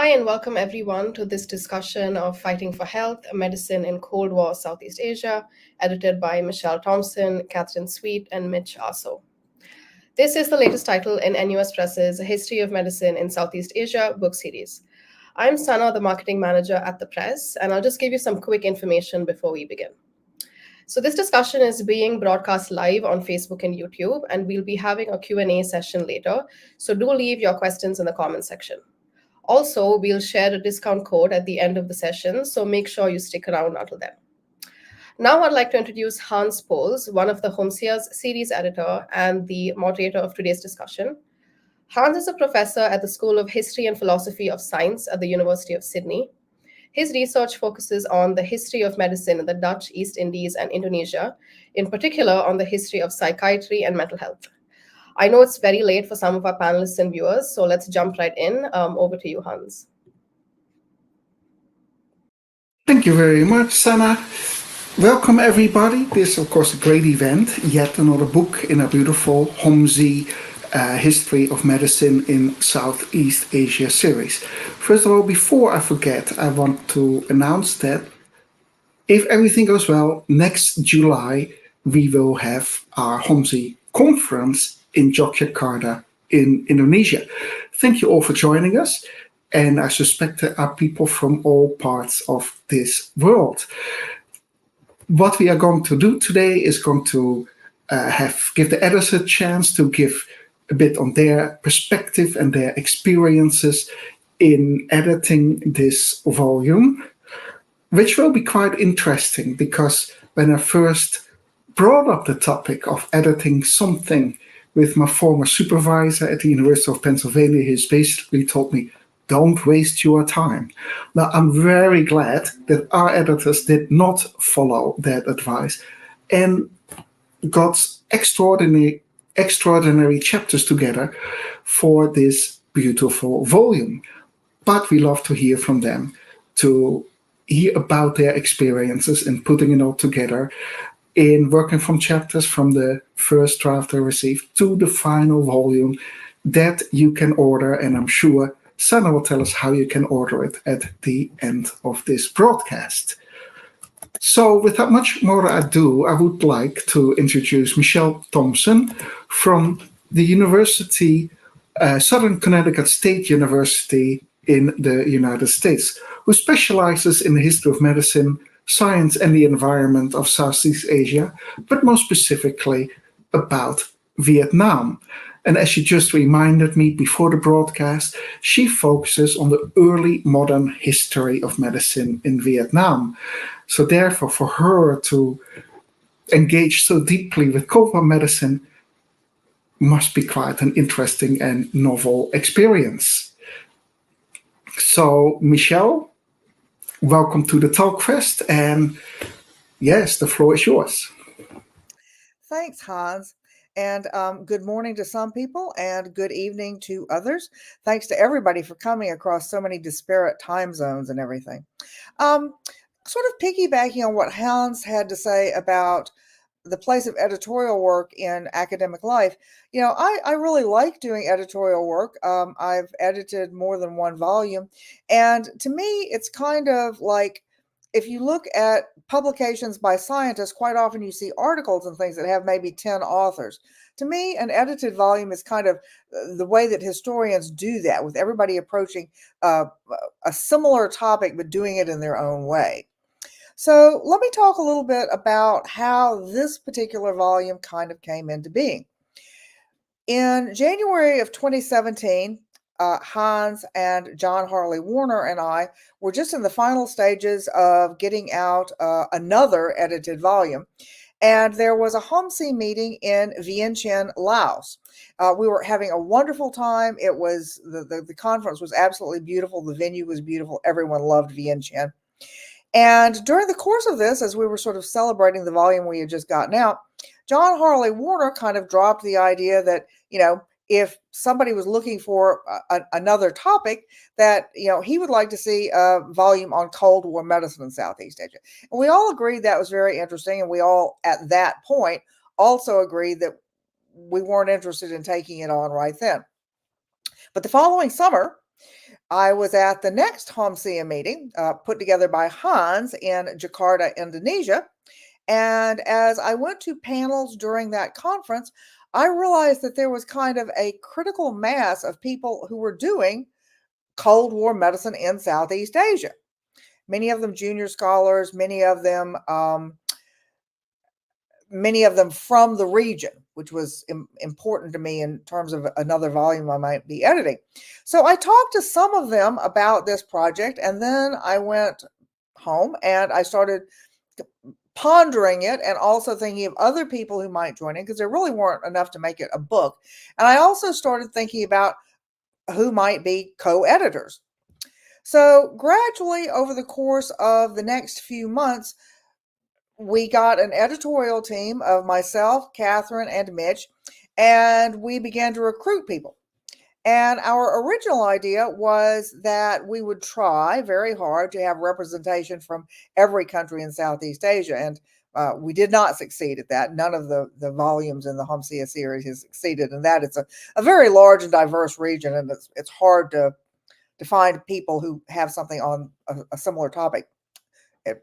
Hi, and welcome everyone to this discussion of Fighting for Health, Medicine in Cold War Southeast Asia, edited by Michele Thompson, Kathryn Sweet, and Mitch Aso. This is the latest title in NUS Press's History of Medicine in Southeast Asia book series. I'm Sana, the marketing manager at the Press, and I'll just give you some quick information before we begin. So this discussion is being broadcast live on Facebook and YouTube, and we'll be having a Q&A session later, so do leave your questions in the comment section. Also, we'll share a discount code at the end of the session, so make sure you stick around until then. Now I'd like to introduce Hans Pohls, one of the HOMSEAS series editor and the moderator of today's discussion. Hans is a professor at the School of History and Philosophy of Science at the University of Sydney. His research focuses on the history of medicine in the Dutch East Indies and Indonesia, in particular on the history of psychiatry and mental health. I know it's very late for some of our panelists and viewers, so let's jump right in. Over to you, Hans. Thank you very much, Sana. Welcome, everybody. This is, of course, a great event. Yet another book in a beautiful HOMSEAS History of Medicine in Southeast Asia series. First of all, before I forget, I want to announce that if everything goes well, next July, we will have our HOMSEAS conference in Yogyakarta in Indonesia. Thank you all for joining us. And I suspect there are people from all parts of this world. What we are going to do today is going to give the editors a chance to give a bit on their perspective and their experiences in editing this volume, which will be quite interesting because when I first brought up the topic of editing something with my former supervisor at the University of Pennsylvania, he's basically told me, don't waste your time. Now, I'm very glad that our editors did not follow that advice and got extraordinary chapters together for this beautiful volume. But we love to hear from them, to hear about their experiences in putting it all together, in working from chapters from the first draft I received to the final volume that you can order. And I'm sure Sana will tell us how you can order it at the end of this broadcast. So without much more ado, I would like to introduce Michele Thompson from the University, Southern Connecticut State University in the United States, who specializes in the history of medicine, science, and the environment of Southeast Asia, but more specifically about Vietnam. And as she just reminded me before the broadcast, she focuses on the early modern history of medicine in Vietnam. So therefore, for her to engage so deeply with Cold War medicine must be quite an interesting and novel experience. So, Michele, welcome to the TalkFest, and yes, the floor is yours. Thanks, Hans. And good morning to some people and good evening to others. Thanks to everybody for coming across so many disparate time zones and everything. Sort of piggybacking on what Hans had to say about the place of editorial work in academic life, I really like doing editorial work. I've edited more than one volume. And to me, it's kind of like, if you look at publications by scientists, quite often you see articles and things that have maybe 10 authors. To me, an edited volume is kind of the way that historians do that, with everybody approaching a similar topic, but doing it in their own way. So let me talk a little bit about how this particular volume kind of came into being. In January of 2017, Hans and John Harley Warner and I were just in the final stages of getting out another edited volume. And there was a HOMSEAS meeting in Vientiane, Laos. We were having a wonderful time. It was the conference was absolutely beautiful. The venue was beautiful. Everyone loved Vientiane. And during the course of this, as we were sort of celebrating the volume we had just gotten out, John Harley Warner kind of dropped the idea that, if somebody was looking for another topic, that, he would like to see a volume on Cold War medicine in Southeast Asia. And we all agreed that was very interesting. And we all, at that point, also agreed that we weren't interested in taking it on right then. But the following summer, I was at the next HOMSEAS meeting put together by Hans in Jakarta, Indonesia. And as I went to panels during that conference, I realized that there was kind of a critical mass of people who were doing Cold War medicine in Southeast Asia. Many of them junior scholars, many of them from the region, which was important to me in terms of another volume I might be editing. So I talked to some of them about this project, and then I went home and I started pondering it and also thinking of other people who might join in, because there really weren't enough to make it a book. And I also started thinking about who might be co-editors. So gradually over the course of the next few months, we got an editorial team of myself, Kathryn, and Mitch, and we began to recruit people. And our original idea was that we would try very hard to have representation from every country in Southeast Asia. And we did not succeed at that. None of the volumes in the HOMSEAS series has succeeded in that. It's a very large and diverse region, and it's hard to find people who have something on a similar topic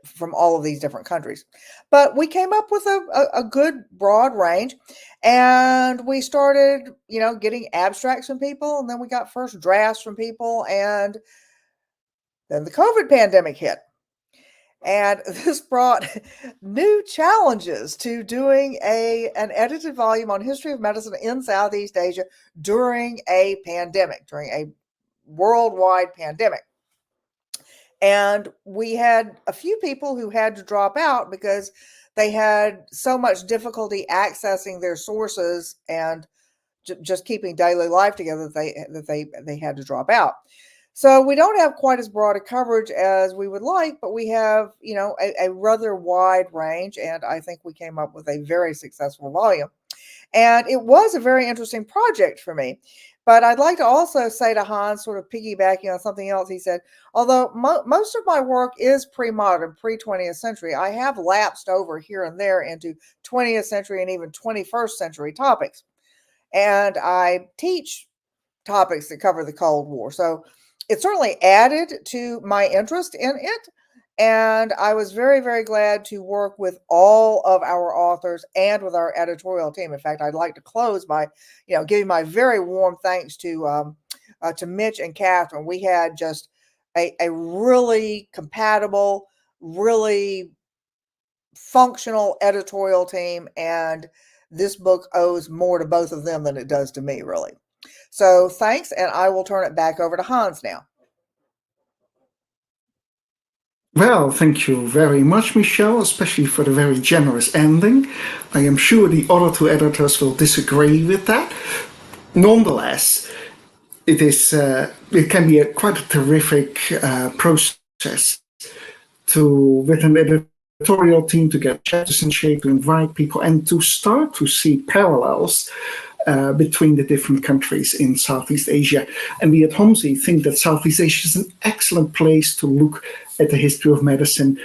from all of these different countries. But we came up with a good broad range, and we started, getting abstracts from people, and then we got first drafts from people, and then the COVID pandemic hit. And this brought new challenges to doing an edited volume on history of medicine in Southeast Asia during a pandemic, during a worldwide pandemic. And we had a few people who had to drop out because they had so much difficulty accessing their sources and just keeping daily life together that they had to drop out. So we don't have quite as broad a coverage as we would like, but we have, a rather wide range. And I think we came up with a very successful volume. And it was a very interesting project for me. But I'd like to also say to Hans, sort of piggybacking on something else he said, although most of my work is pre-modern, pre-20th century, I have lapsed over here and there into 20th century and even 21st century topics. And I teach topics that cover the Cold War. So it certainly added to my interest in it. And I was very, very glad to work with all of our authors and with our editorial team. In fact, I'd like to close by, giving my very warm thanks to Mitch and Kathryn. We had just a really compatible, really functional editorial team, and this book owes more to both of them than it does to me, really. So thanks, and I will turn it back over to Hans now. Well, thank you very much, Michele, especially for the very generous ending. I am sure the other two editors will disagree with that. Nonetheless, it can be quite a terrific process with an editorial team to get chapters in shape, to invite people, and to start to see parallels between the different countries in Southeast Asia. And we at HOMSEAS think that Southeast Asia is an excellent place to look at the history of medicine,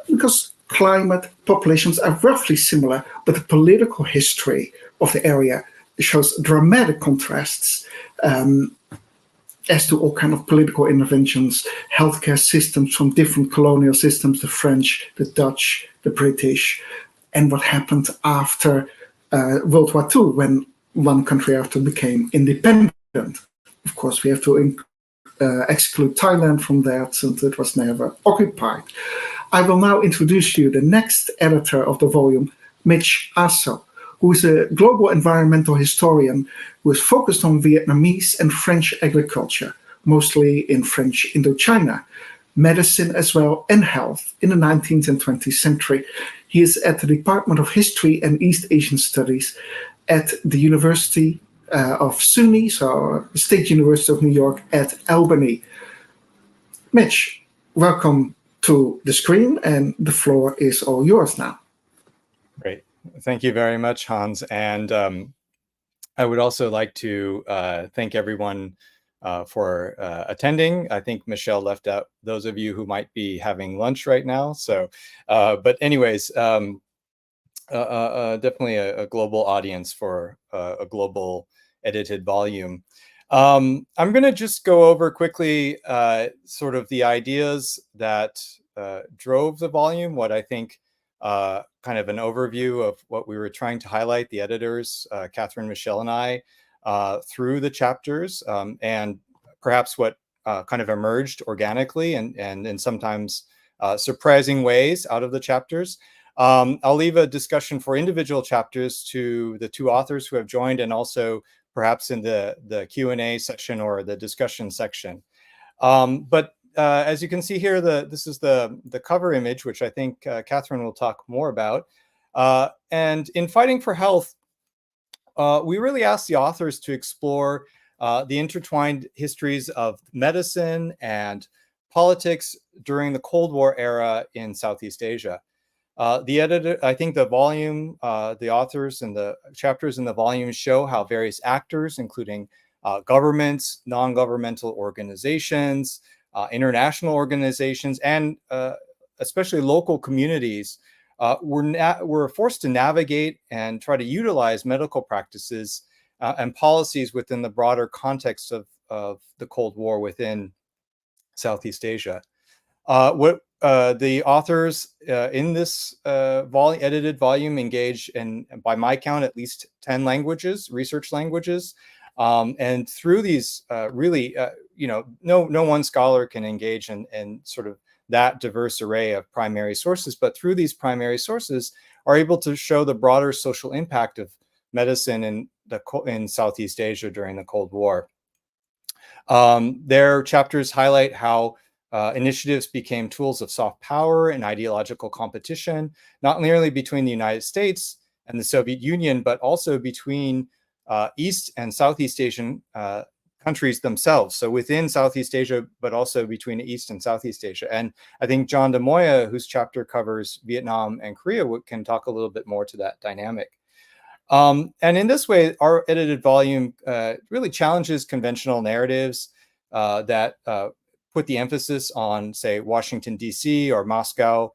because climate, populations are roughly similar, but the political history of the area shows dramatic contrasts as to all kind of political interventions, healthcare systems from different colonial systems, the French, the Dutch, the British, and what happened after World War II, when one country after became independent. Of course, we have to exclude Thailand from that, since it was never occupied. I will now introduce you the next editor of the volume, Michitake Aso, who is a global environmental historian who is focused on Vietnamese and French agriculture, mostly in French Indochina, medicine as well, and health in the 19th and 20th century. He is at the Department of History and East Asian Studies at the University of SUNY, so State University of New York at Albany. Mitch, welcome to the screen, and the floor is all yours now. Great. Thank you very much, Hans. And I would also like to thank everyone for attending. I think Michele left out those of you who might be having lunch right now. So, but anyways, definitely a global audience for a global edited volume. I'm going to just go over quickly sort of the ideas that drove the volume, what I think kind of an overview of what we were trying to highlight, the editors, Kathryn, Michele, and I, through the chapters, and perhaps what kind of emerged organically and in sometimes surprising ways out of the chapters. I'll leave a discussion for individual chapters to the two authors who have joined, and also perhaps in the Q&A section or the discussion section. But as you can see here, this is the cover image, which I think Kathryn will talk more about. And in Fighting for Health, we really asked the authors to explore the intertwined histories of medicine and politics during the Cold War era in Southeast Asia. The editor, I think the volume, the authors and the chapters in the volume show how various actors, including governments, non-governmental organizations, international organizations, and especially local communities, were forced to navigate and try to utilize medical practices and policies within the broader context of the Cold War within Southeast Asia. What the authors in this edited volume engage in, by my count, at least 10 languages, research languages. And through these really, no one scholar can engage in sort of that diverse array of primary sources, but through these primary sources are able to show the broader social impact of medicine in Southeast Asia during the Cold War. Their chapters highlight how initiatives became tools of soft power and ideological competition, not merely between the United States and the Soviet Union, but also between East and Southeast Asian countries themselves. So within Southeast Asia, but also between East and Southeast Asia. And I think John de Moya, whose chapter covers Vietnam and Korea, can talk a little bit more to that dynamic. And in this way, our edited volume really challenges conventional narratives that put the emphasis on, say, Washington, D.C. or Moscow.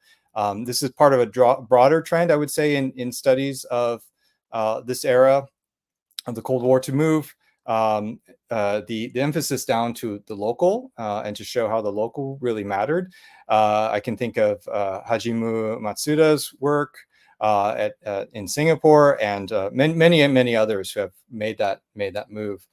This is part of a broader trend, I would say, in studies of this era of the Cold War, to move the emphasis down to the local and to show how the local really mattered. I can think of Hajimu Matsuda's work in Singapore, and many others who have made that move.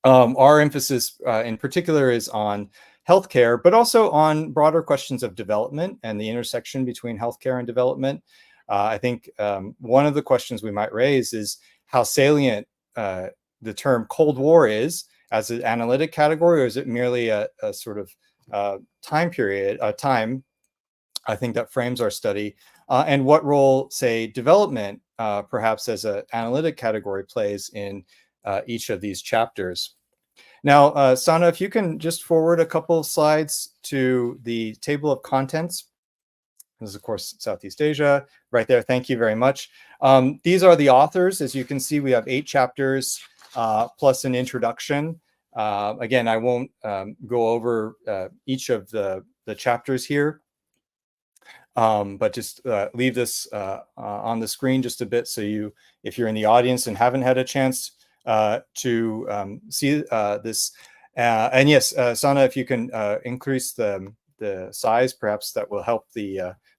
Our emphasis in particular is on healthcare, but also on broader questions of development and the intersection between healthcare and development. I think one of the questions we might raise is how salient the term Cold War is as an analytic category, or is it merely a sort of time period, time, I think, that frames our study, and what role, say, development, perhaps as an analytic category, plays in each of these chapters. Now, Sana, if you can just forward a couple of slides to the table of contents. This is, of course, Southeast Asia right there. Thank you very much. These are the authors. As you can see, we have 8 chapters plus an introduction. Again, I won't go over each of the chapters here, but just leave this on the screen just a bit, so if you're in the audience and haven't had a chance to see this, and yes, Sana, if you can increase the size, perhaps that will help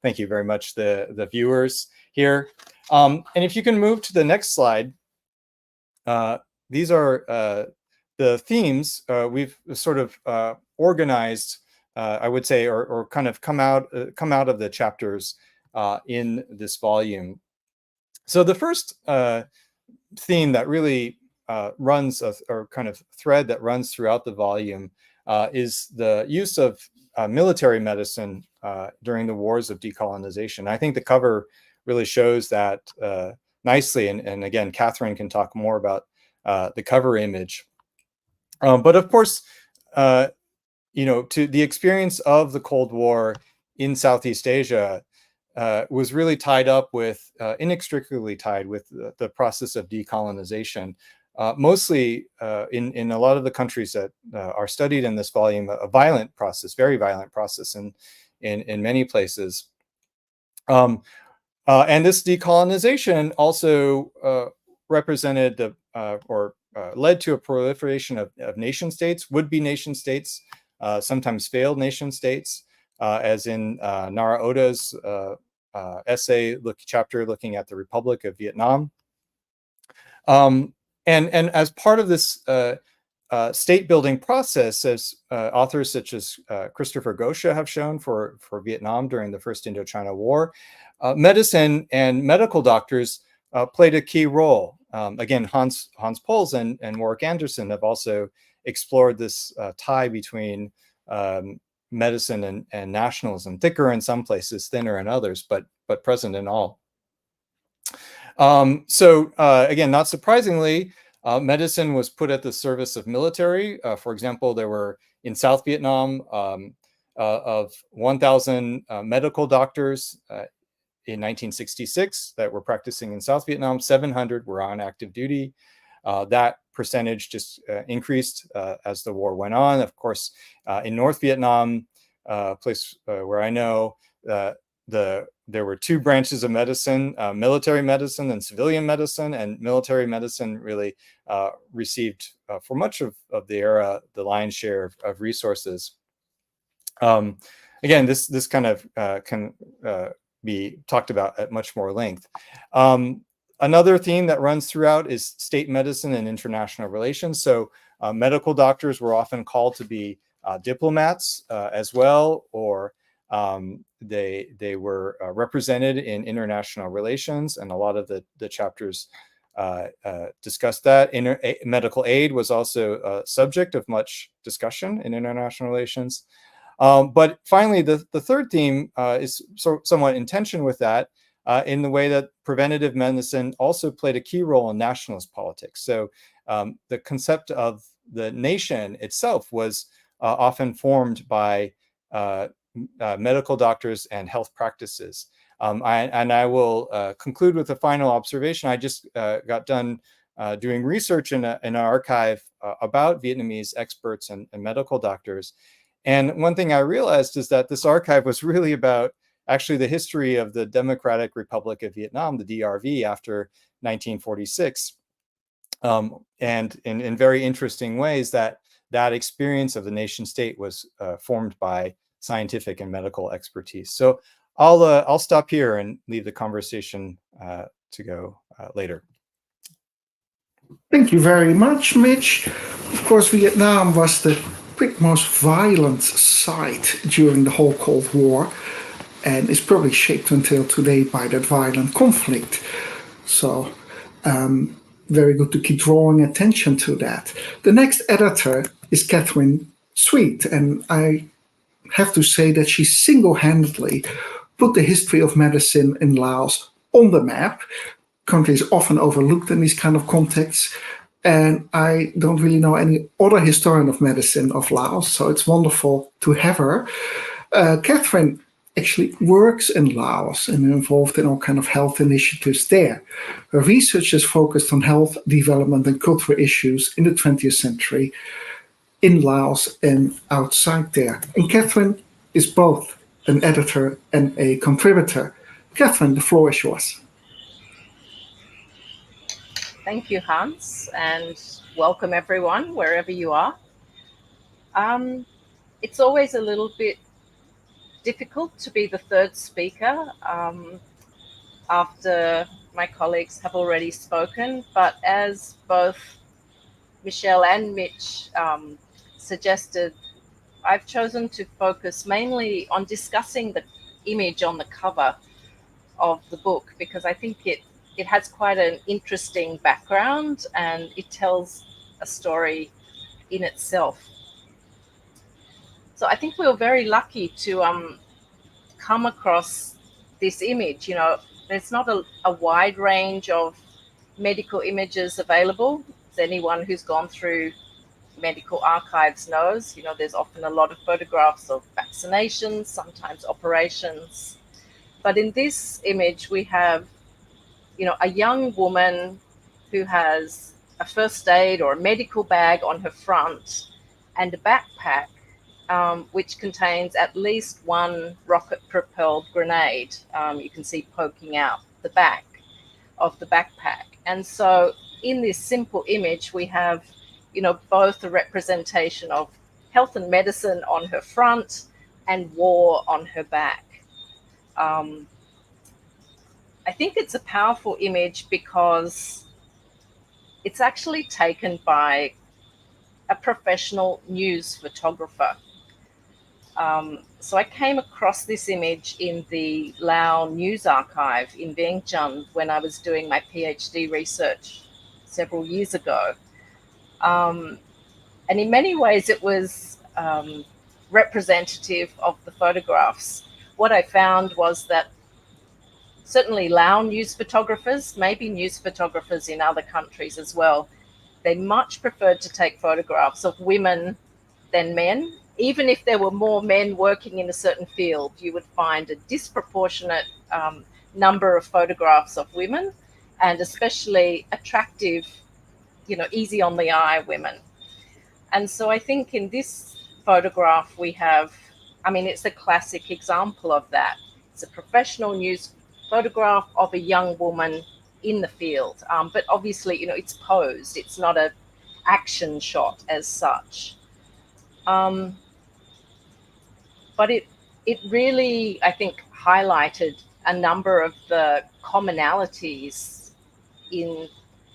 thank you very much, the viewers here. And if you can move to the next slide, these are the themes we've sort of organized, I would say, or kind of come out of the chapters in this volume. So the first theme that really runs, or kind of thread that runs throughout the volume, is the use of military medicine during the wars of decolonization. I think the cover really shows that nicely, and again, Kathryn can talk more about the cover image. But of course, to the experience of the Cold War in Southeast Asia was really tied up with, inextricably tied with the process of decolonization. Mostly in a lot of the countries that are studied in this volume, a violent process, very violent process in many places. And this decolonization also represented or led to a proliferation of nation states, would-be nation states, sometimes failed nation states, as in Nara Oda's essay chapter looking at the Republic of Vietnam. And as part of this state building process, as authors such as Christopher Gosha have shown for Vietnam during the First Indochina War, medicine and medical doctors played a key role. Again, Hans Pols and Warwick Anderson have also explored this tie between medicine and nationalism, thicker in some places, thinner in others, but present in all. So again, not surprisingly, medicine was put at the service of military. For example, there were in South Vietnam of 1,000 medical doctors in 1966 that were practicing in South Vietnam, 700 were on active duty. That percentage just increased as the war went on. Of course, in North Vietnam, a place where I know, there were two branches of medicine, military medicine and civilian medicine, and military medicine really received, for much of the era, the lion's share of resources. Again, this kind of can be talked about at much more length. Another theme that runs throughout is state medicine and international relations. So medical doctors were often called to be diplomats as well, or they were represented in international relations, and a lot of the chapters discussed that. Medical aid was also a subject of much discussion in international relations. But finally, the third theme is somewhat in tension with that, in the way that preventative medicine also played a key role in nationalist politics. So the concept of the nation itself was often formed by medical doctors and health practices. I will conclude with a final observation. I just got done doing research in an archive about Vietnamese experts and medical doctors. And one thing I realized is that this archive was really about actually the history of the Democratic Republic of Vietnam, the DRV, after 1946. And in very interesting ways, that experience of the nation state was formed by scientific and medical expertise. So I'll stop here and leave the conversation to go later. Thank you very much, Mitch. Of course, Vietnam was the most violent site during the whole Cold War, and is probably shaped until today by that violent conflict. So very good to keep drawing attention to that. The next editor is Kathryn Sweet, and I have to say that she single-handedly put the history of medicine in Laos on the map. Country is often overlooked in these kind of contexts, and I don't really know any other historian of medicine of Laos, so it's wonderful to have her. Kathryn actually works in Laos and involved in all kind of health initiatives there. Her research is focused on health, development, and cultural issues in the 20th century in Laos and outside there. And Kathryn is both an editor and a contributor. Kathryn, the floor is yours. Thank you, Hans, and welcome everyone, wherever you are. It's always a little bit difficult to be the third speaker after my colleagues have already spoken, but as both Michele and Mitch suggested, I've chosen to focus mainly on discussing the image on the cover of the book, because I think it has quite an interesting background and it tells a story in itself. So I think we were very lucky to come across this image. You know, there's not a wide range of medical images available. As anyone who's gone through medical archives knows, you know, there's often a lot of photographs of vaccinations, sometimes operations. But in this image, we have, you know, a young woman who has a first aid or a medical bag on her front and a backpack, which contains at least one rocket-propelled grenade. You can see poking out the back of the backpack. And so in this simple image, we have, both a representation of health and medicine on her front and war on her back. I think it's a powerful image because it's actually taken by a professional news photographer. So I came across this image in the Laos News Archive in Vientiane when I was doing my PhD research several years ago. And in many ways, it was representative of the photographs. What I found was that certainly Lao news photographers, maybe news photographers in other countries as well, they much preferred to take photographs of women than men. Even if there were more men working in a certain field, you would find a disproportionate number of photographs of women, and especially attractive, easy on the eye women. And so I think in this photograph we have, it's a classic example of that. It's a professional news photograph of a young woman in the field, but obviously, it's posed. It's not an action shot as such. But it really, I think, highlighted a number of the commonalities in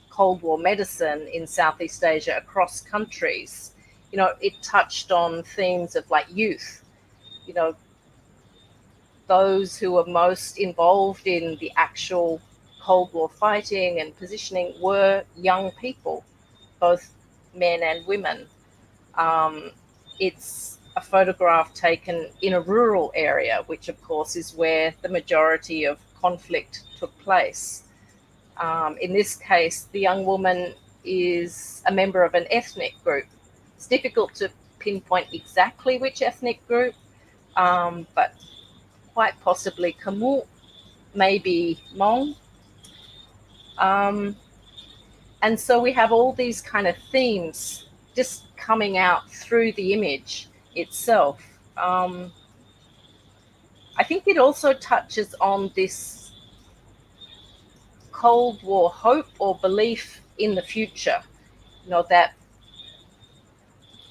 Cold War medicine in Southeast Asia across countries. It touched on themes of like youth, those who were most involved in the actual Cold War fighting and positioning were young people, both men and women. It's a photograph taken in a rural area, which of course is where the majority of conflict took place. In this case, the young woman is a member of an ethnic group. It's difficult to pinpoint exactly which ethnic group, but quite possibly Khmer, maybe Hmong. And so we have all these kind of themes just coming out through the image itself. I think it also touches on this Cold War hope or belief in the future, that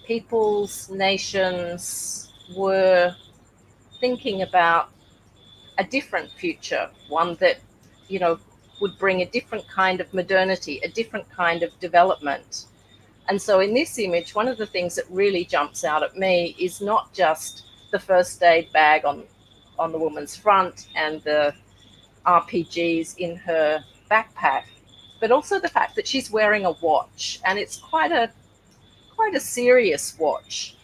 peoples, nations were thinking about a different future, one that, would bring a different kind of modernity, a different kind of development. And so in this image, one of the things that really jumps out at me is not just the first aid bag on the woman's front and the RPGs in her backpack, but also the fact that she's wearing a watch, and it's quite a serious watch.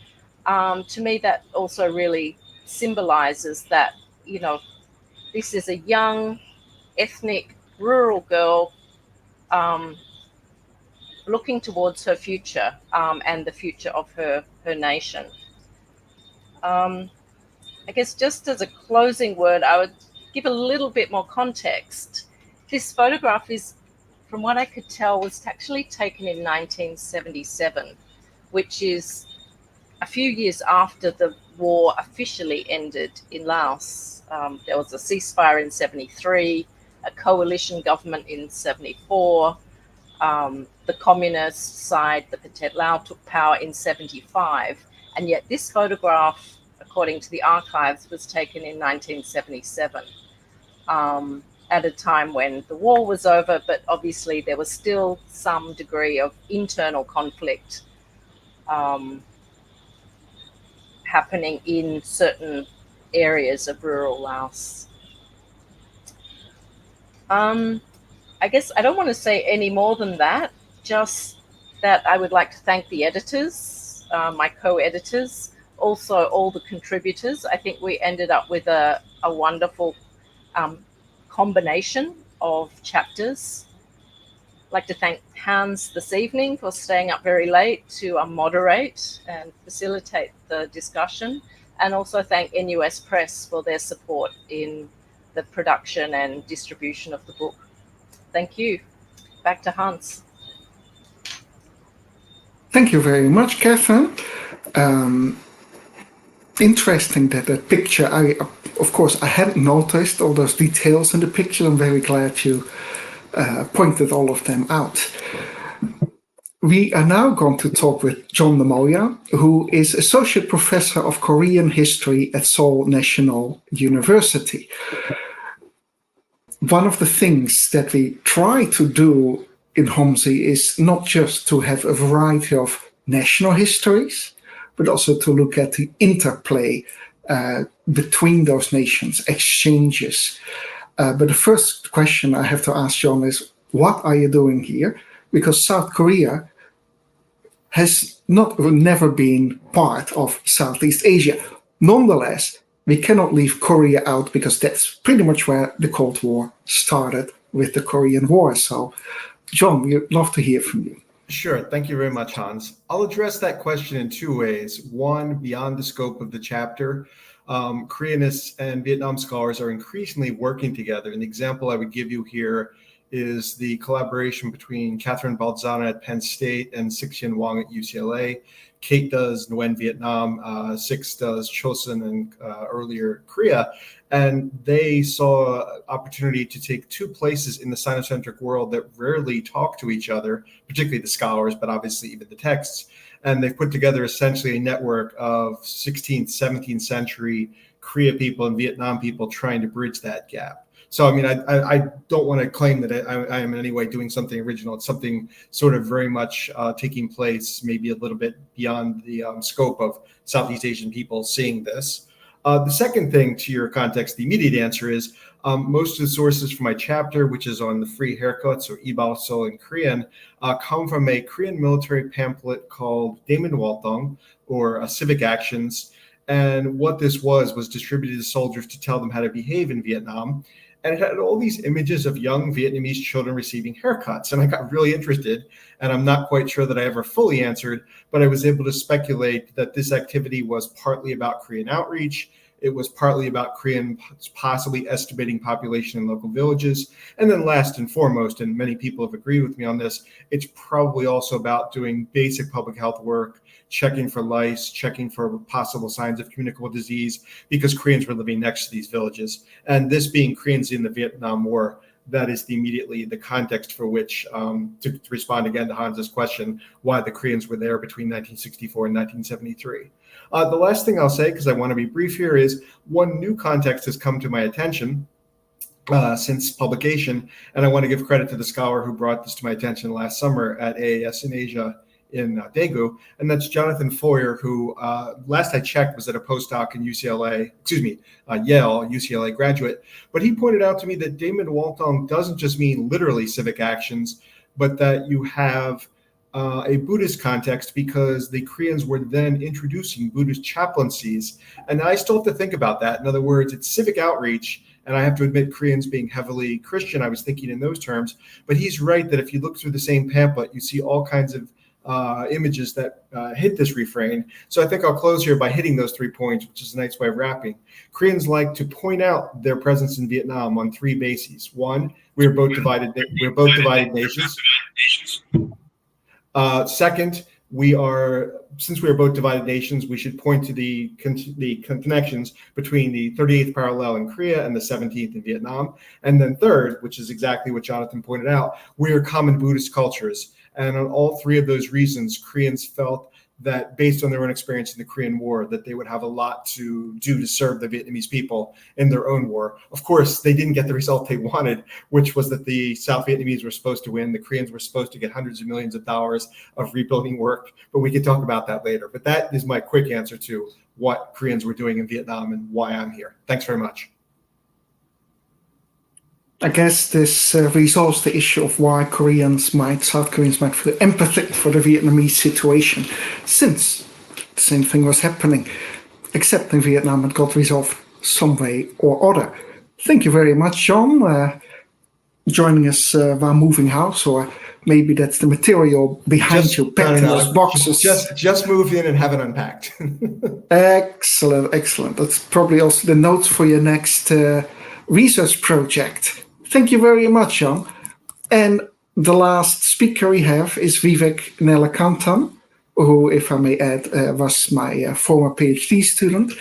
To me, that also really symbolizes that, this is a young, ethnic, rural girl looking towards her future and the future of her nation. I guess just as a closing word, I would give a little bit more context. This photograph is, from what I could tell, was actually taken in 1977, which is a few years after the war officially ended in Laos. There was a ceasefire in 73, a coalition government in 74. The communist side, the Pathet Lao, took power in 75. And yet this photograph, according to the archives, was taken in 1977, at a time when the war was over, but obviously there was still some degree of internal conflict happening in certain areas of rural Laos. I guess I don't want to say any more than that, just that I would like to thank the editors, my co-editors, also all the contributors. I think we ended up with a wonderful combination of chapters. I'd like to thank Hans this evening for staying up very late to moderate and facilitate the discussion, and also thank NUS Press for their support in the production and distribution of the book. Thank you. Back to Hans. Thank you very much, Kathryn. Interesting that picture. Of course, I hadn't noticed all those details in the picture. I'm very glad you pointed all of them out. We are now going to talk with John Namoya, who is Associate Professor of Korean History at Seoul National University. One of the things that we try to do in HOMSEAS is not just to have a variety of national histories, but also to look at the interplay between those nations, exchanges. But the first question I have to ask John is, what are you doing here? Because South Korea has never been part of Southeast Asia. Nonetheless, we cannot leave Korea out because that's pretty much where the Cold War started with the Korean War. So, John, we'd love to hear from you. Sure. Thank you very much, Hans. I'll address that question in two ways. One, beyond the scope of the chapter, Koreanists and Vietnam scholars are increasingly working together. An example I would give you here is the collaboration between Catherine Balzana at Penn State and Six-Yen Wang at UCLA. Kate does Nguyen Vietnam, Six does Chosun and earlier Korea. And they saw opportunity to take two places in the Sinocentric world that rarely talk to each other, particularly the scholars, but obviously even the texts. And they've put together essentially a network of 16th, 17th century Korea people and Vietnam people trying to bridge that gap. So, I mean, I don't want to claim that I am in any way doing something original. It's something sort of very much taking place, maybe a little bit beyond the scope of Southeast Asian people seeing this. The second thing to your context, the immediate answer is most of the sources for my chapter, which is on the free haircuts or ibalso in Korean, come from a Korean military pamphlet called Daemin or Civic Actions. And what this was distributed to soldiers to tell them how to behave in Vietnam. And it had all these images of young Vietnamese children receiving haircuts. And I got really interested, and I'm not quite sure that I ever fully answered, but I was able to speculate that this activity was partly about Korean outreach. It was partly about Koreans possibly estimating population in local villages. And then last and foremost, and many people have agreed with me on this, it's probably also about doing basic public health work, checking for lice, checking for possible signs of communicable disease, because Koreans were living next to these villages. And this being Koreans in the Vietnam War, that is immediately the context for which, to respond again to Hans's question, why the Koreans were there between 1964 and 1973. The last thing I'll say, because I want to be brief here, is one new context has come to my attention since publication, and I want to give credit to the scholar who brought this to my attention last summer at AAS in Asia in Daegu, and that's Jonathan Foyer, who last I checked was at a postdoc in Yale, UCLA graduate. But he pointed out to me that Daemin Waltong doesn't just mean literally civic actions, but that you have a Buddhist context, because the Koreans were then introducing Buddhist chaplaincies. And I still have to think about that. In other words, it's civic outreach. And I have to admit, Koreans being heavily Christian, I was thinking in those terms. But he's right that if you look through the same pamphlet, you see all kinds of images that hit this refrain. So I think I'll close here by hitting those 3 points, which is a nice way of wrapping. Koreans like to point out their presence in Vietnam on 3 bases. One, we are both divided nations. Second, since we are both divided nations, we should point to the connections between the 38th parallel in Korea and the 17th in Vietnam. And then third, which is exactly what Jonathan pointed out, we are common Buddhist cultures. And on all 3 of those reasons, Koreans felt that based on their own experience in the Korean War, that they would have a lot to do to serve the Vietnamese people in their own war. Of course, they didn't get the result they wanted, which was that the South Vietnamese were supposed to win. The Koreans were supposed to get hundreds of millions of dollars of rebuilding work, but we can talk about that later. But that is my quick answer to what Koreans were doing in Vietnam and why I'm here. Thanks very much. I guess this resolves the issue of why South Koreans might feel empathetic for the Vietnamese situation, since the same thing was happening, except in Vietnam it got resolved some way or other. Thank you very much, John, joining us while moving house, or maybe that's the material behind you, packed in those boxes. Just move in and have it unpacked. Excellent. That's probably also the notes for your next research project. Thank you very much, John. And the last speaker we have is Vivek Nelakantan, who, if I may add, was my former PhD student.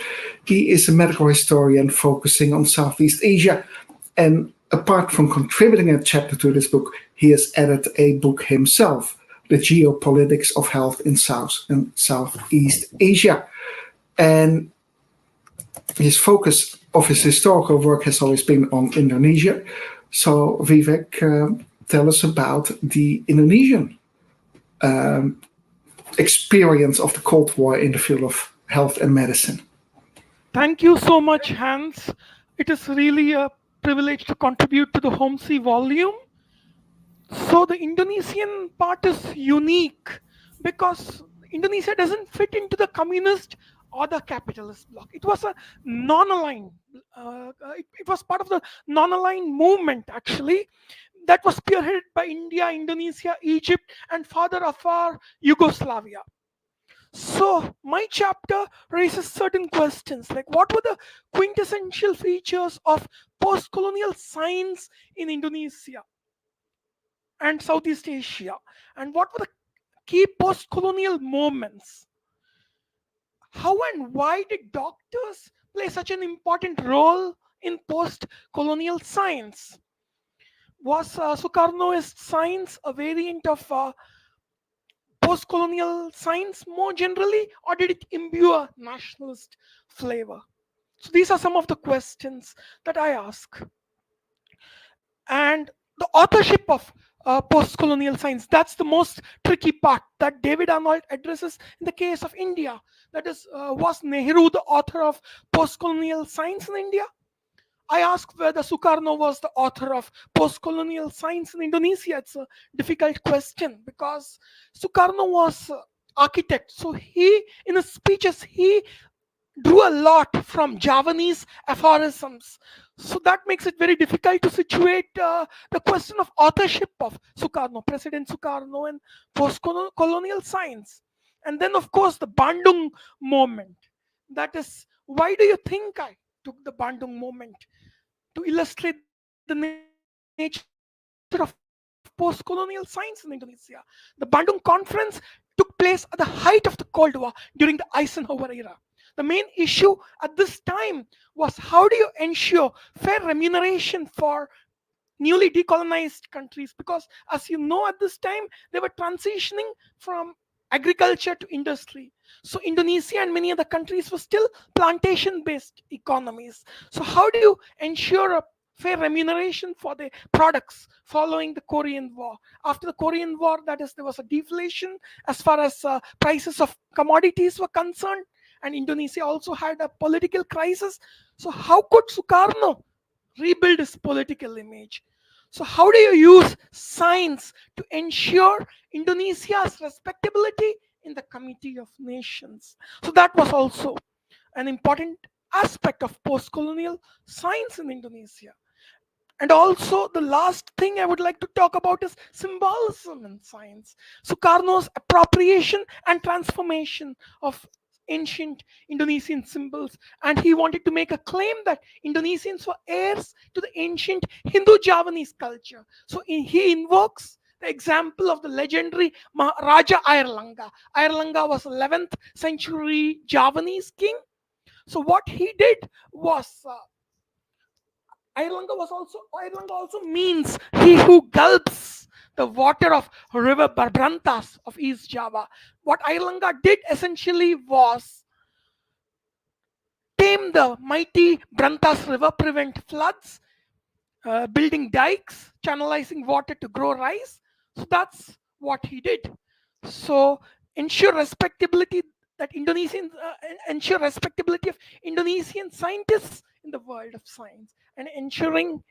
He is a medical historian focusing on Southeast Asia. And Apart from contributing a chapter to this book, he has added a book himself, The Geopolitics of Health in South and Southeast Asia. And his focus of his historical work has always been on Indonesia. So Vivek, tell us about the Indonesian experience of the Cold War in the field of health and medicine. Thank you so much, Hans. It is really a privilege to contribute to the HOMSEAS volume. So the Indonesian part is unique because Indonesia doesn't fit into the communist or the capitalist bloc. It was a non-aligned, it was part of the non-aligned movement actually that was spearheaded by India, Indonesia, Egypt, and further afar, Yugoslavia. So my chapter raises certain questions like what were the quintessential features of post-colonial science in Indonesia and Southeast Asia, and what were the key post-colonial movements? How and why did doctors play such an important role in post-colonial science? Was Sukarnoist science a variant of post-colonial science more generally, or did it imbue a nationalist flavor? So these are some of the questions that I ask. And the authorship of post-colonial science, that's the most tricky part that David Arnold addresses in the case of India. That is, was Nehru the author of post-colonial science in India? I ask whether Sukarno was the author of post-colonial science in Indonesia. It's a difficult question because Sukarno was architect. So he, in his speeches, he drew a lot from Javanese aphorisms. So that makes it very difficult to situate the question of authorship of Sukarno, President Sukarno, and post-colonial science. And then, of course, the Bandung moment. That is, why do you think I took the Bandung moment? To illustrate the nature of post-colonial science in Indonesia. The Bandung Conference took place at the height of the Cold War during the Eisenhower era. The main issue at this time was how do you ensure fair remuneration for newly decolonized countries, because as you know at this time they were transitioning from agriculture to industry. So Indonesia and many other countries were still plantation based economies. So how do you ensure a fair remuneration for the products following the Korean War? After the Korean War, that is, there was a deflation as far as prices of commodities were concerned, and Indonesia also had a political crisis. So how could Sukarno rebuild his political image? So how do you use science to ensure Indonesia's respectability in the Committee of Nations? So that was also an important aspect of post-colonial science in Indonesia. And also the last thing I would like to talk about is symbolism in science. Sukarno's appropriation and transformation of ancient Indonesian symbols, and he wanted to make a claim that Indonesians were heirs to the ancient Hindu-Javanese culture. So he invokes the example of the legendary Maharaja Airlangga. Airlangga was 11th century Javanese king. So what he did was Airlangga also means he who gulps the water of river Barbrantas of East Java. What Airlangga did essentially was tame the mighty Brantas River, prevent floods, building dikes, channelizing water to grow rice. So that's what he did. So ensure respectability of Indonesian scientists in the world of science, and ensuring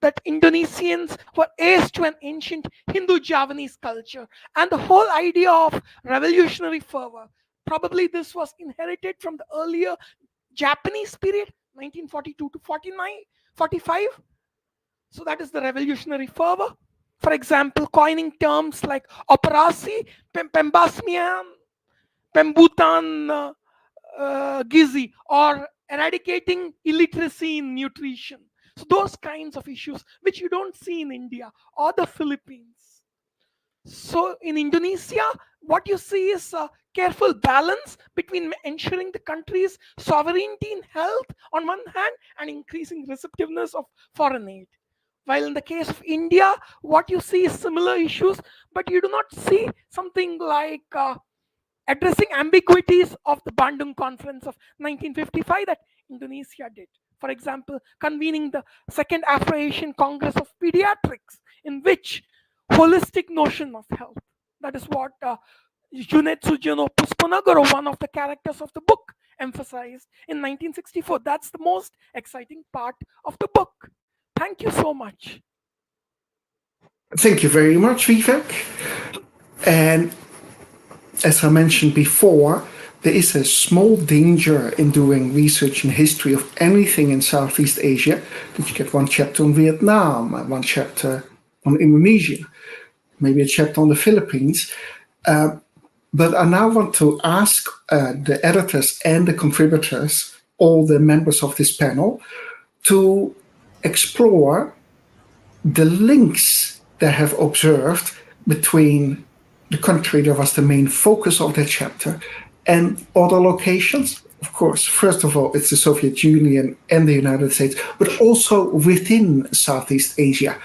that Indonesians were heirs to an ancient Hindu-Javanese culture, and the whole idea of revolutionary fervor. Probably this was inherited from the earlier Japanese period, 1942 to 45. So that is the revolutionary fervor. For example, coining terms like operasi, pembasmian, pembutan gizi, or eradicating illiteracy in nutrition. So those kinds of issues which you don't see in India or the Philippines. So in Indonesia, what you see is a careful balance between ensuring the country's sovereignty in health on one hand and increasing receptiveness of foreign aid. While in the case of India, what you see is similar issues, but you do not see something like addressing ambiguities of the Bandung Conference of 1955 that Indonesia did. For example, convening the Second Afro-Asian Congress of Pediatrics, in which holistic notion of health, that is what Junet Sujono Puspanagaro, one of the characters of the book, emphasized in 1964. That's the most exciting part of the book. Thank you so much. Thank you very much, Vivek. And as I mentioned before, there is a small danger in doing research in history of anything in Southeast Asia that you get one chapter on Vietnam, one chapter on Indonesia, maybe a chapter on the Philippines. But I now want to ask the editors and the contributors, all the members of this panel, to explore the links they have observed between the country that was the main focus of that chapter and other locations. Of course, first of all, it's the Soviet Union and the United States, but also within Southeast Asia.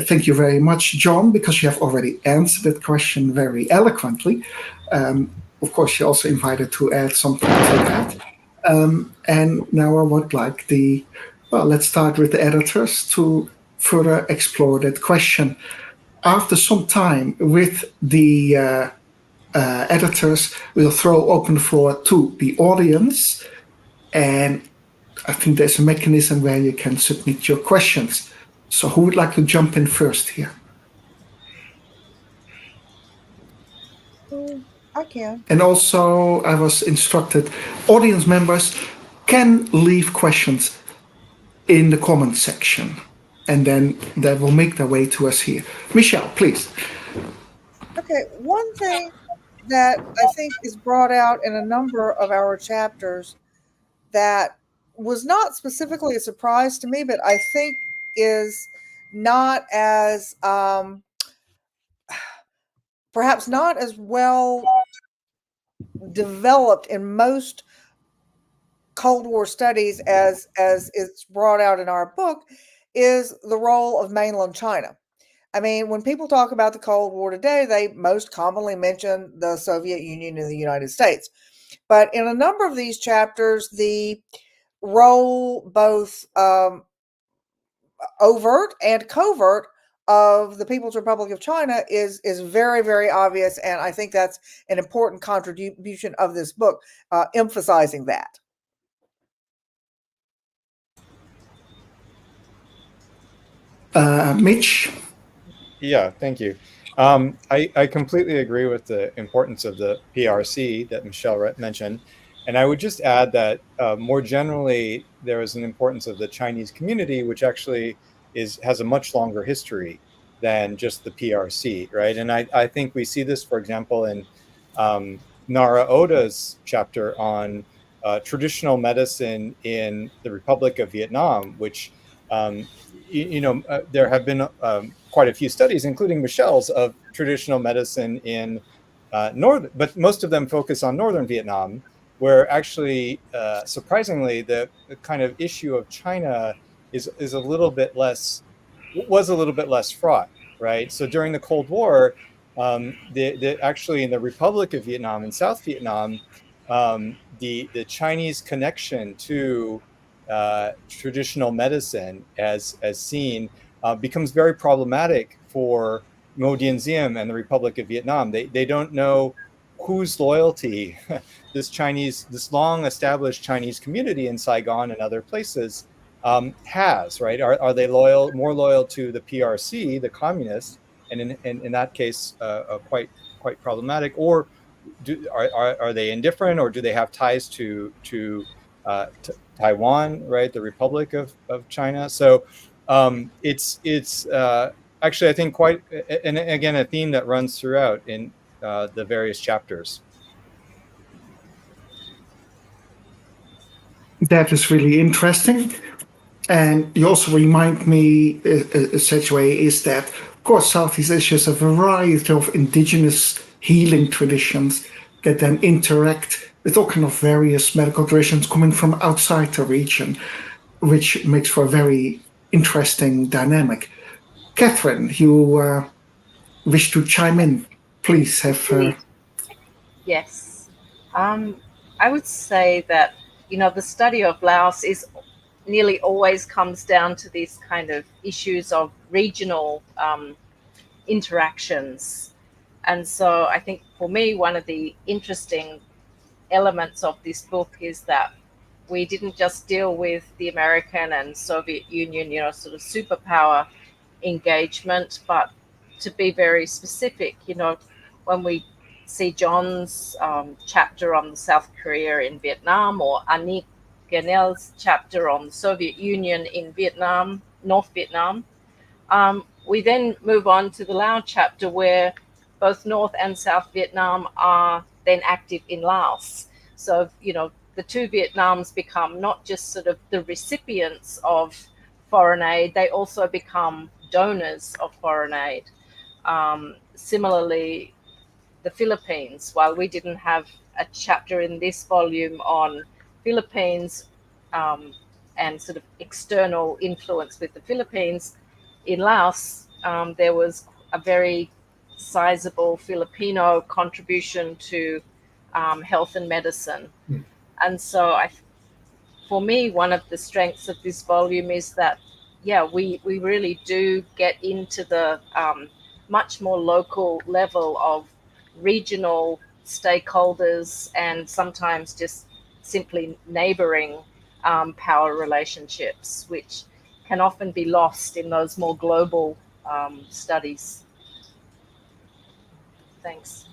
Thank you very much, John, because you have already answered that question very eloquently. Of course, you're also invited to add something to that. And now I would like let's start with the editors to further explore that question. After some time with the editors, we'll throw open the floor to the audience. And I think there's a mechanism where you can submit your questions. So who would like to jump in first here? I can. And also, I was instructed, audience members can leave questions in the comment section, and then they will make their way to us here. Michele, please. Okay, one thing that I think is brought out in a number of our chapters that was not specifically a surprise to me, but I think is not as perhaps not as well developed in most Cold War studies as it's brought out in our book, is the role of mainland China. I mean, when people talk about the Cold War today, they most commonly mention the Soviet Union and the United States. But in a number of these chapters, the role both overt and covert of the People's Republic of China is very, very obvious. And I think that's an important contribution of this book, emphasizing that. Mitch? Yeah, thank you. I completely agree with the importance of the PRC that Michele mentioned. And I would just add that more generally, there is an importance of the Chinese community, which actually has a much longer history than just the PRC, right? And I think we see this, for example, in Nara Oda's chapter on traditional medicine in the Republic of Vietnam, which, there have been quite a few studies, including Michele's, of traditional medicine in but most of them focus on northern Vietnam, where actually, surprisingly, the kind of issue of China was a little bit less fraught, right? So during the Cold War, actually in the Republic of Vietnam and South Vietnam, the Chinese connection to traditional medicine, as seen, becomes very problematic for Ngo Dinh Diem and the Republic of Vietnam. They don't know whose loyalty this long established Chinese community in Saigon and other places has, right? Are they more loyal to the PRC, the communists, and in that case, quite problematic, or are they indifferent, or do they have ties to Taiwan, right? The Republic of China. So it's actually, I think, quite, and again, a theme that runs throughout in the various chapters. That is really interesting. And you also remind me, such a way, is that, of course, Southeast Asia has a variety of indigenous healing traditions that then interact with all kind of various medical traditions coming from outside the region, which makes for a very interesting dynamic. Kathryn, you wish to chime in? Please have. Yes. I would say that, the study of Laos is nearly always comes down to these kind of issues of regional interactions. And so I think for me, one of the interesting elements of this book is that we didn't just deal with the American and Soviet Union, sort of superpower engagement, but to be very specific, when we see John's chapter on South Korea in Vietnam, or Anik Ganel's chapter on the Soviet Union in Vietnam, North Vietnam, we then move on to the Laos chapter, where both North and South Vietnam are then active in Laos. So, the two Vietnams become not just sort of the recipients of foreign aid, they also become donors of foreign aid. Similarly, the Philippines, while we didn't have a chapter in this volume on Philippines and sort of external influence with the Philippines, in Laos, there was a very sizable Filipino contribution to health and medicine. And so for me, one of the strengths of this volume is that, we really do get into the much more local level of regional stakeholders and sometimes just simply neighboring power relationships, which can often be lost in those more global studies. Thanks.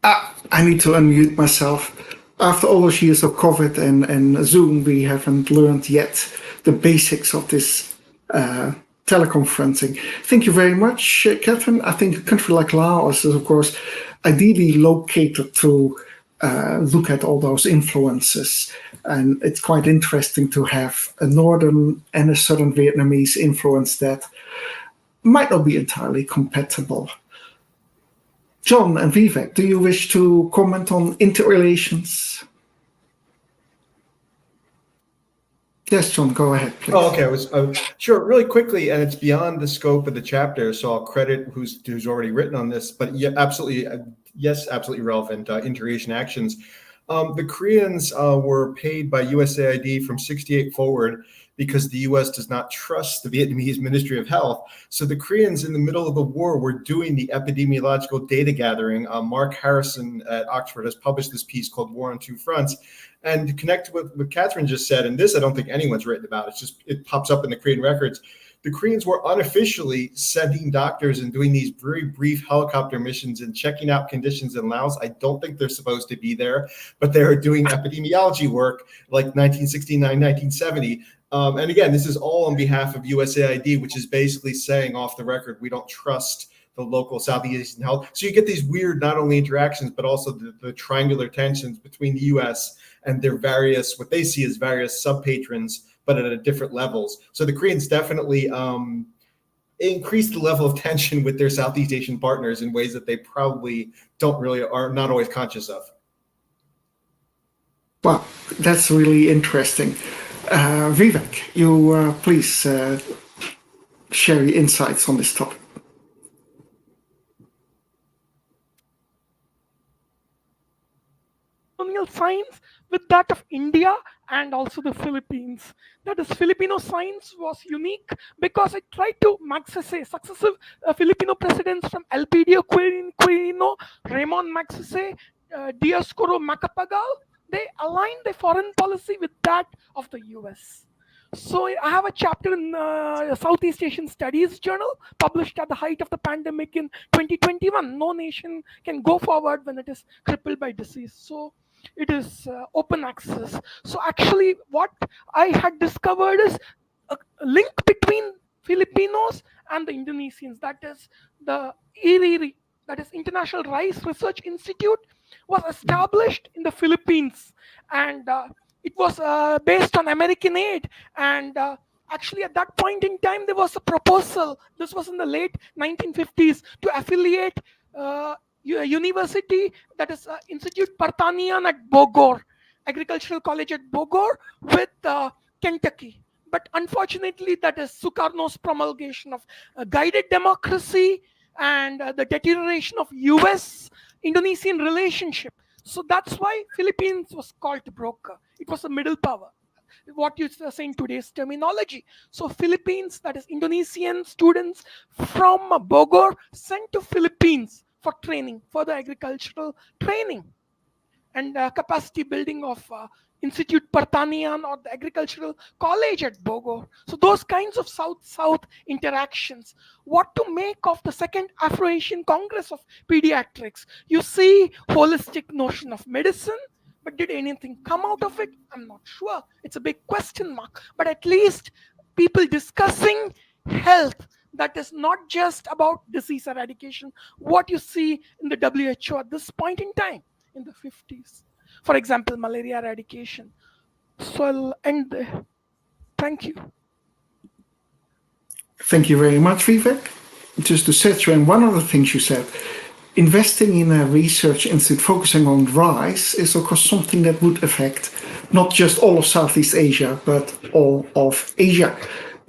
I need to unmute myself. After all those years of COVID and Zoom, we haven't learned yet the basics of this teleconferencing. Thank you very much, Kathryn. I think a country like Laos is, of course, ideally located to look at all those influences. And it's quite interesting to have a northern and a southern Vietnamese influence that might not be entirely compatible. John and Vivek, do you wish to comment on interrelations? Yes, John, go ahead, please. Oh, okay. Sure, really quickly, and it's beyond the scope of the chapter, so I'll credit who's already written on this, but yeah, absolutely relevant interrelation actions. The Koreans were paid by USAID from 1968 forward because the US does not trust the Vietnamese Ministry of Health. So the Koreans in the middle of the war were doing the epidemiological data gathering. Mark Harrison at Oxford has published this piece called War on Two Fronts. And to connect with what Kathryn just said, and this I don't think anyone's written about, it pops up in the Korean records. The Koreans were unofficially sending doctors and doing these very brief helicopter missions and checking out conditions in Laos. I don't think they're supposed to be there, but they are doing epidemiology work like 1969, 1970. And again, this is all on behalf of USAID, which is basically saying off the record, we don't trust the local Southeast Asian health. So you get these weird, not only interactions, but also the triangular tensions between the US and their various, what they see as various sub-patrons, but at different levels. So the Koreans definitely increased the level of tension with their Southeast Asian partners in ways that they probably are not always conscious of. Wow, that's really interesting. Vivek, you please share your insights on this topic. Colonial science with that of India and also the Philippines. That is, Filipino science was unique because it tried to Magsaysay, successive Filipino presidents from Elpidio Quirino, Ramon Magsaysay, Dioscoro Macapagal, they aligned their foreign policy with that of the US. So I have a chapter in Southeast Asian Studies Journal published at the height of the pandemic in 2021. No nation can go forward when it is crippled by disease. So it is open access. So actually what I had discovered is a link between Filipinos and the Indonesians. That is the IRIRI, that is International Rice Research Institute, was established in the Philippines, and it was based on American aid. And actually at that point in time there was a proposal, this was in the late 1950s, to affiliate a university, that is Institute Pertanian at Bogor, Agricultural College at Bogor with Kentucky. But unfortunately, that is Sukarno's promulgation of guided democracy and the deterioration of US-Indonesian relationship. So that's why Philippines was called broker. It was a middle power, what you say in today's terminology. So Philippines, that is Indonesian students from Bogor sent to Philippines for training, for the agricultural training and capacity building of Institute Pertanian or the Agricultural College at Bogor. So those kinds of South-South interactions. What to make of the second Afro-Asian Congress of Pediatrics? You see holistic notion of medicine, but did anything come out of it? I'm not sure. It's a big question mark. But at least people discussing health that is not just about disease eradication, what you see in the WHO at this point in time in the 50s. For example, malaria eradication. So I'll end there. Thank you. Thank you very much, Vivek. Just to set you in one of the things you said, investing in a research institute focusing on rice is, of course, something that would affect not just all of Southeast Asia, but all of Asia.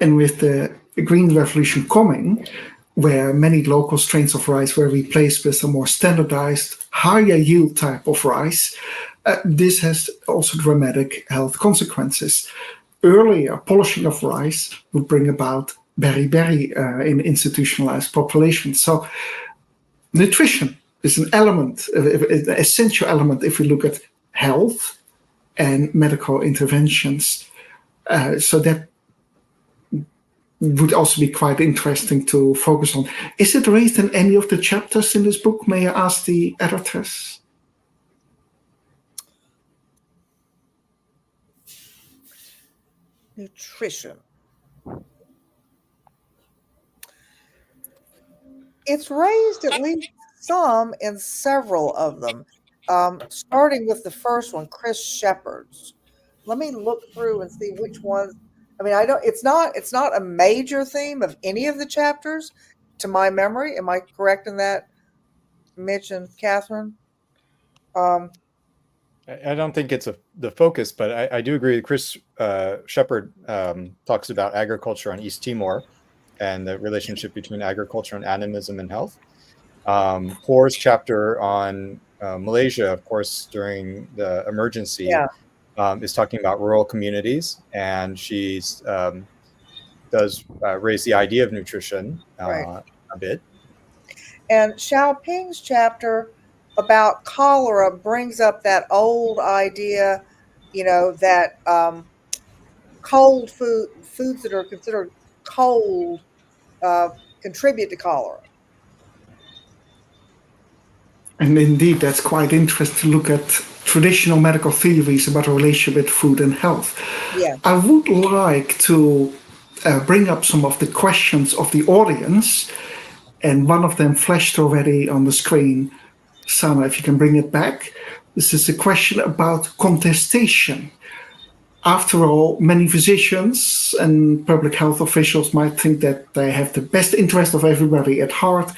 And with the Green Revolution coming, where many local strains of rice were replaced with a more standardized, higher yield type of rice, this has also dramatic health consequences. Earlier, polishing of rice would bring about beriberi in institutionalized populations. So nutrition is an element, an essential element if we look at health and medical interventions. So that would also be quite interesting to focus on. Is it raised in any of the chapters in this book? May I ask the editors? Nutrition. It's raised at least some in several of them, starting with the first one, Chris Shepard's. Let me look through and see which ones. I mean, I don't. It's not a major theme of any of the chapters, to my memory. Am I correct in that, Mitch and Kathryn? I don't think it's the focus, but I do agree that Chris Shepard talks about agriculture on East Timor and the relationship between agriculture and animism and health. Hoar's chapter on Malaysia, of course, during the emergency, is talking about rural communities, and she's does raise the idea of nutrition a bit. And Xiaoping's chapter about cholera brings up that old idea, that cold foods that are considered cold contribute to cholera. And indeed, that's quite interesting to look at traditional medical theories about the relationship with food and health. Yeah. I would like to bring up some of the questions of the audience, and one of them flashed already on the screen. Sana, if you can bring it back. This is a question about contestation. After all, many physicians and public health officials might think that they have the best interest of everybody at heart,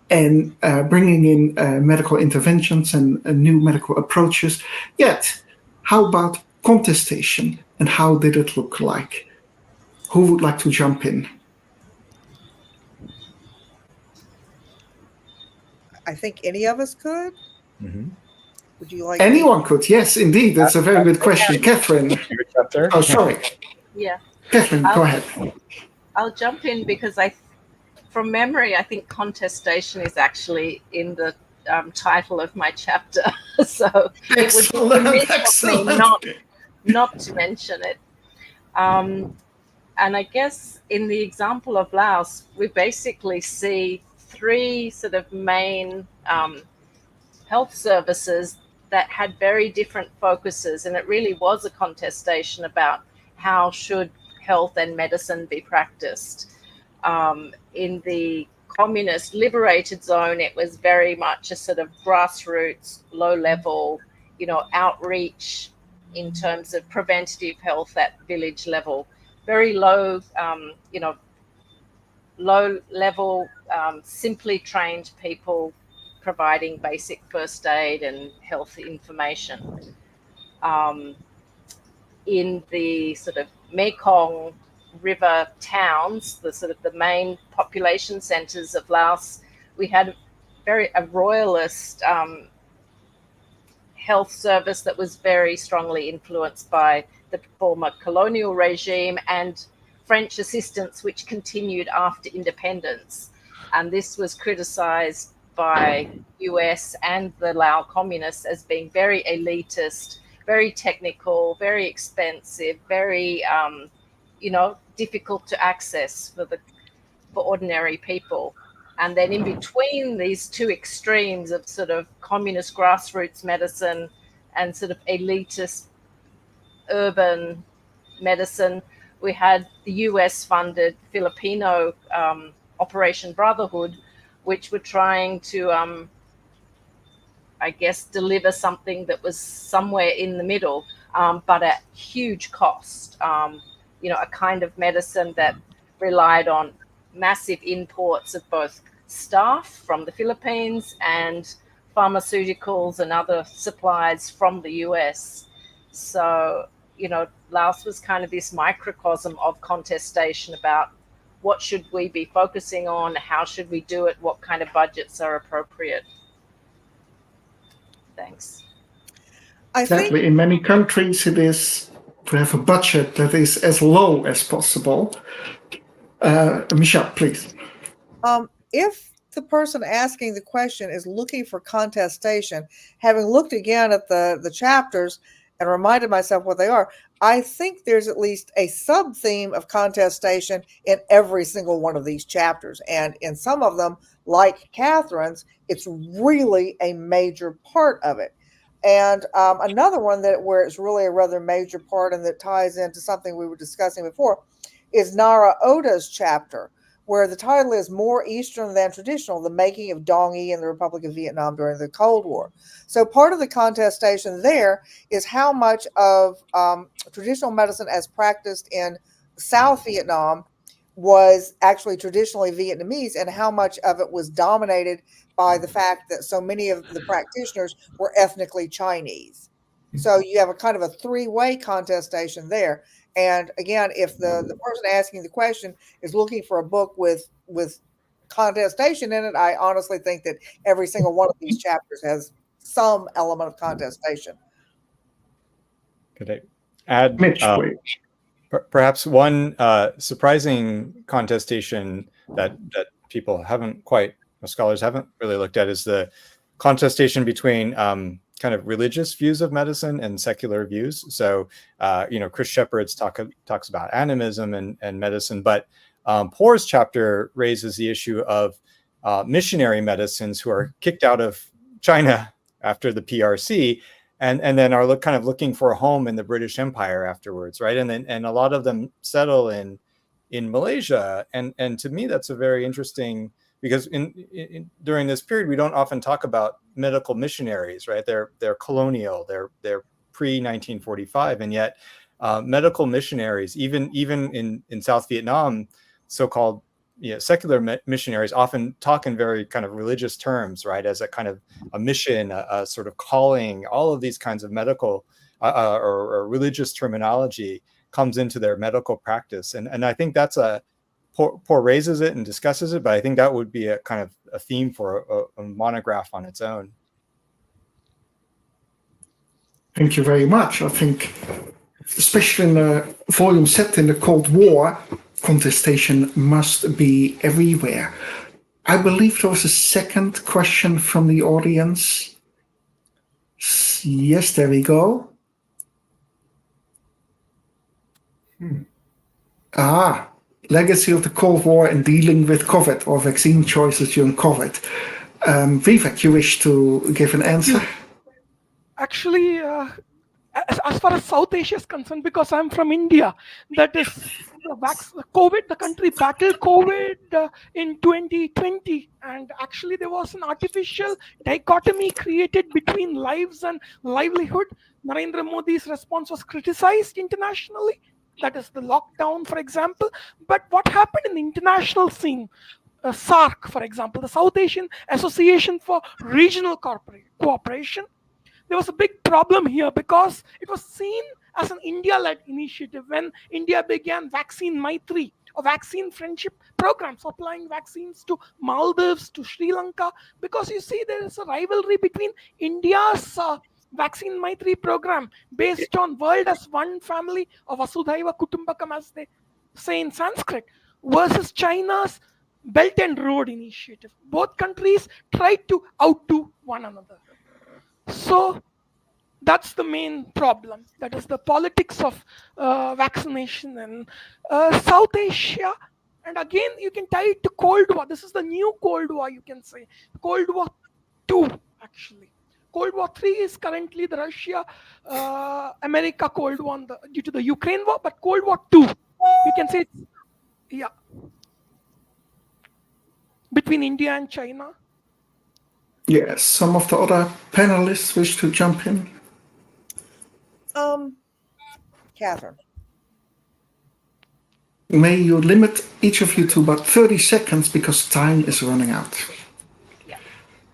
and bringing in medical interventions and new medical approaches. Yet, how about contestation, and how did it look like? Who would like to jump in? I think any of us could. Mm-hmm. Would you like? Anyone could, yes, indeed. That's a very good question. Kathryn. Oh, sorry. Yeah. Kathryn, go ahead. I'll jump in because from memory, I think contestation is actually in the title of my chapter. So it would be remiss of me not to mention it. And I guess in the example of Laos, we basically see three sort of main health services that had very different focuses, and it really was a contestation about how should health and medicine be practiced. In the communist liberated zone, it was very much a sort of grassroots, low level, outreach in terms of preventative health at village level, very low, low level, simply trained people providing basic first aid and health information. in the sort of Mekong River towns, the sort of the main population centers of Laos, we had a royalist health service that was very strongly influenced by the former colonial regime and French assistance, which continued after independence. And this was criticized by US and the Lao communists as being very elitist, very technical, very expensive, very difficult to access for ordinary people. And then in between these two extremes of sort of communist grassroots medicine and sort of elitist urban medicine, we had the US funded Filipino Operation Brotherhood, which were trying to deliver something that was somewhere in the middle, but at huge cost. A kind of medicine that relied on massive imports of both staff from the Philippines and pharmaceuticals and other supplies from the US. So, Laos was kind of this microcosm of contestation about what should we be focusing on, how should we do it, what kind of budgets are appropriate. Thanks. Exactly. In many countries, it is to have a budget that is as low as possible. Michele, please. If the person asking the question is looking for contestation, having looked again at the chapters and reminded myself what they are, I think there's at least a sub-theme of contestation in every single one of these chapters. And in some of them, like Kathryn's, it's really a major part of it. And another one where it's really a rather major part and that ties into something we were discussing before is Nara Oda's chapter, where the title is More Eastern Than Traditional, the Making of Dong Yi in the Republic of Vietnam During the Cold War. So part of the contestation there is how much of traditional medicine as practiced in South Vietnam was actually traditionally Vietnamese and how much of it was dominated by the fact that so many of the practitioners were ethnically Chinese. So you have a kind of a three-way contestation there. And again, if the person asking the question is looking for a book with contestation in it, I honestly think that every single one of these chapters has some element of contestation. Could I add Mitch, please. Perhaps one surprising contestation that people scholars haven't really looked at is the contestation between kind of religious views of medicine and secular views. So, Chris Shepard's talks about animism and medicine, but Poor's chapter raises the issue of missionary medicines who are kicked out of China after the PRC, and then are looking for a home in the British Empire afterwards, right? And a lot of them settle in Malaysia, and to me that's a very interesting, because during this period we don't often talk about medical missionaries, right? They're colonial, they're pre-1945, and yet medical missionaries, even in South Vietnam, so-called secular missionaries often talk in very kind of religious terms, right? As a kind of a mission, a sort of calling. All of these kinds of medical or religious terminology comes into their medical practice, and I think that's Poor raises it and discusses it, but I think that would be a kind of a theme for a monograph on its own. Thank you very much. I think, especially in a volume set in the Cold War, contestation must be everywhere. I believe there was a second question from the audience. Yes, there we go. Legacy of the Cold War and dealing with COVID or vaccine choices during COVID. Vivek, you wish to give an answer? Actually, as far as South Asia is concerned, because I'm from India, that is COVID, the country battled COVID in 2020. And actually there was an artificial dichotomy created between lives and livelihood. Narendra Modi's response was criticized internationally. That is the lockdown, for example. But what happened in the international scene? SARC, for example, the South Asian Association for Regional Cooperation, there was a big problem here because it was seen as an India-led initiative when India began Vaccine Maitri, or vaccine friendship program, supplying vaccines to Maldives, to Sri Lanka, because you see there is a rivalry between India's Vaccine Maitri program based on world as one family, or Vasudhaiva Kutumbakam as they say in Sanskrit, versus China's Belt and Road Initiative. Both countries tried to outdo one another. So that's the main problem. That is the politics of vaccination in South Asia. And again, you can tie it to Cold War. This is the new Cold War, you can say. Cold War II, actually. Cold War III is currently the Russia-America Cold War due to the Ukraine war, but Cold War II, you can say it's, yeah, between India and China. Yes, some of the other panelists wish to jump in. Kathryn. May you limit each of you to about 30 seconds because time is running out. Yeah.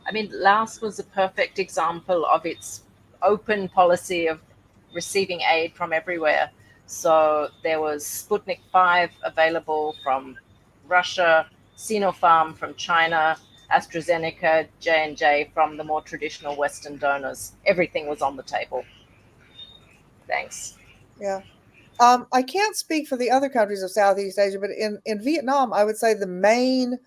I mean, Laos was a perfect example of its open policy of receiving aid from everywhere. So there was Sputnik 5 available from Russia, Sinopharm from China, AstraZeneca, J&J from the more traditional Western donors. Everything was on the table. Thanks. Yeah. I can't speak for the other countries of Southeast Asia, but in Vietnam, I would say the main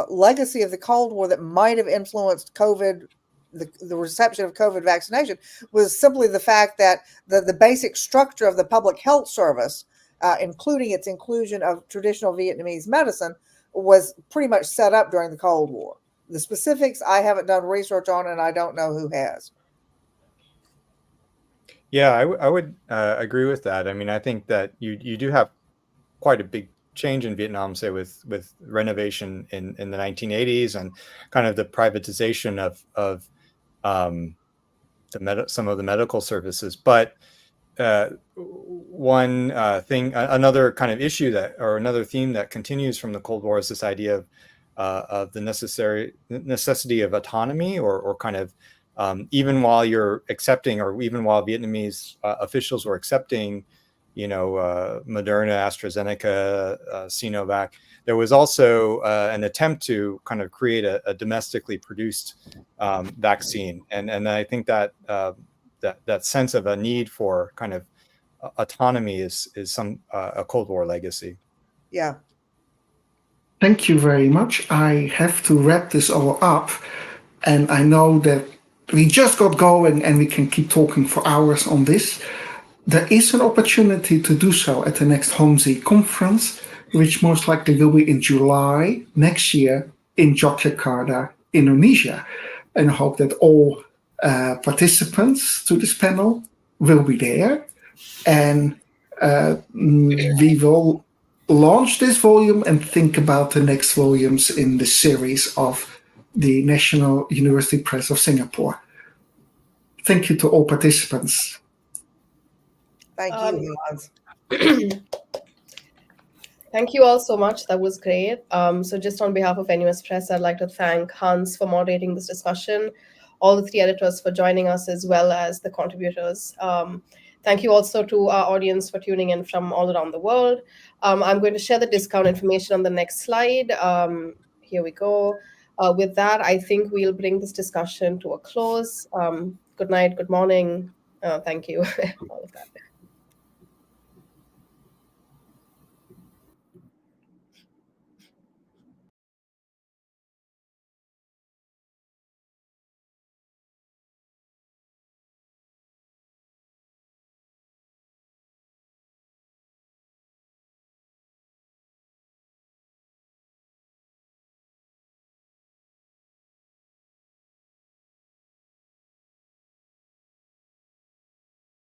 legacy of the Cold War that might have influenced COVID, the reception of COVID vaccination, was simply the fact that the basic structure of the public health service, including its inclusion of traditional Vietnamese medicine, was pretty much set up during the Cold War. The specifics I haven't done research on, and I don't know who has. Yeah, I would agree with that. I mean, I think that you do have quite a big change in Vietnam, say with renovation in the 1980s and kind of the privatization of some of the medical services. But one thing, another kind of issue another theme that continues from the Cold War is this idea of the necessity of autonomy, or kind of even while you're accepting, or even while Vietnamese officials were accepting, Moderna, AstraZeneca, Sinovac, there was also an attempt to kind of create a domestically produced vaccine, and I think that that sense of a need for kind of autonomy is a Cold War legacy. Yeah. Thank you very much. I have to wrap this all up, and I know that we just got going and we can keep talking for hours on this. There is an opportunity to do so at the next HOMSEAS conference, which most likely will be in July next year in Yogyakarta, Indonesia. And I hope that all participants to this panel will be there. And we will launch this volume and think about the next volumes in the series of the National University Press of Singapore. Thank you to all participants. Thank you, Hans. Thank you all so much. That was great. So just on behalf of NUS Press, I'd like to thank Hans for moderating this discussion, all the three editors for joining us, as well as the contributors. Thank you also to our audience for tuning in from all around the world. I'm going to share the discount information on the next slide. Here we go. With that, I think we'll bring this discussion to a close. Good night, good morning. Thank you. All of that.